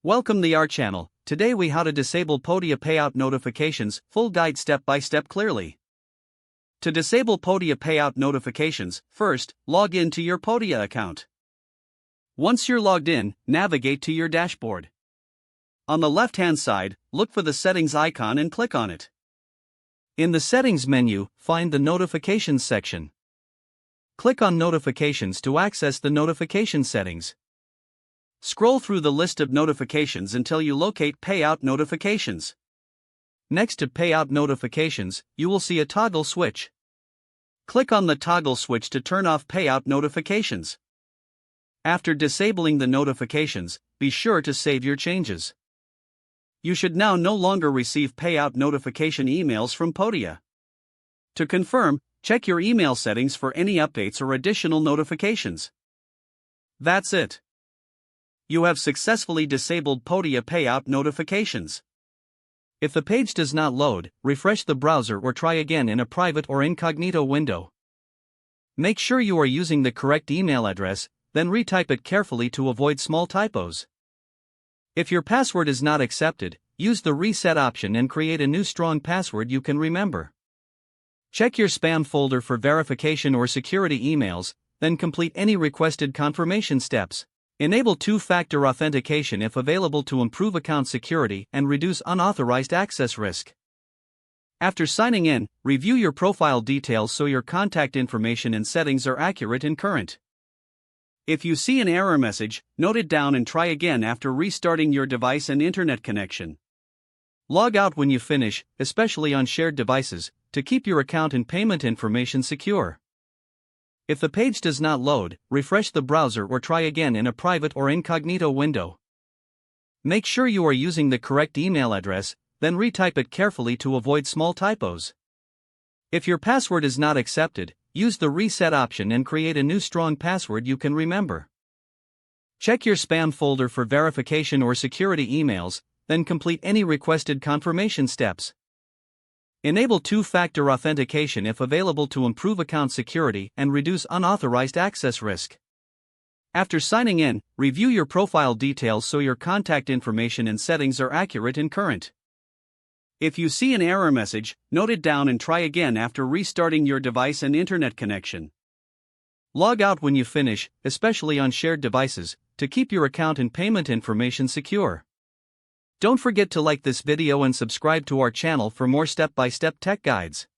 Welcome to our channel. Today we how to disable Podia payout notifications, full guide step by step clearly. To disable Podia payout notifications, first, log in to your Podia account. Once you're logged in, navigate to your dashboard. On the left-hand side, look for the settings icon and click on it. In the settings menu, find the notifications section. Click on notifications to access the notification settings. Scroll through the list of notifications until you locate Payout notifications. Next to Payout notifications, you will see a toggle switch. Click on the toggle switch to turn off Payout notifications. After disabling the notifications, be sure to save your changes. You should now no longer receive Payout notification emails from Podia. To confirm, check your email settings for any updates or additional notifications. That's it. You have successfully disabled Podia payout notifications. If the page does not load, refresh the browser or try again in a private or incognito window. Make sure you are using the correct email address, then retype it carefully to avoid small typos. If your password is not accepted, use the reset option and create a new strong password you can remember. Check your spam folder for verification or security emails, then complete any requested confirmation steps. Enable two-factor authentication if available to improve account security and reduce unauthorized access risk. After signing in, review your profile details so your contact information and settings are accurate and current. If you see an error message, note it down and try again after restarting your device and internet connection. Log out when you finish, especially on shared devices, to keep your account and payment information secure. If the page does not load, refresh the browser or try again in a private or incognito window. Make sure you are using the correct email address, then retype it carefully to avoid small typos. If your password is not accepted, use the reset option and create a new strong password you can remember. Check your spam folder for verification or security emails, then complete any requested confirmation steps. Enable two-factor authentication if available to improve account security and reduce unauthorized access risk. After signing in, review your profile details so your contact information and settings are accurate and current. If you see an error message, note it down and try again after restarting your device and internet connection. Log out when you finish, especially on shared devices, to keep your account and payment information secure. Don't forget to like this video and subscribe to our channel for more step-by-step tech guides.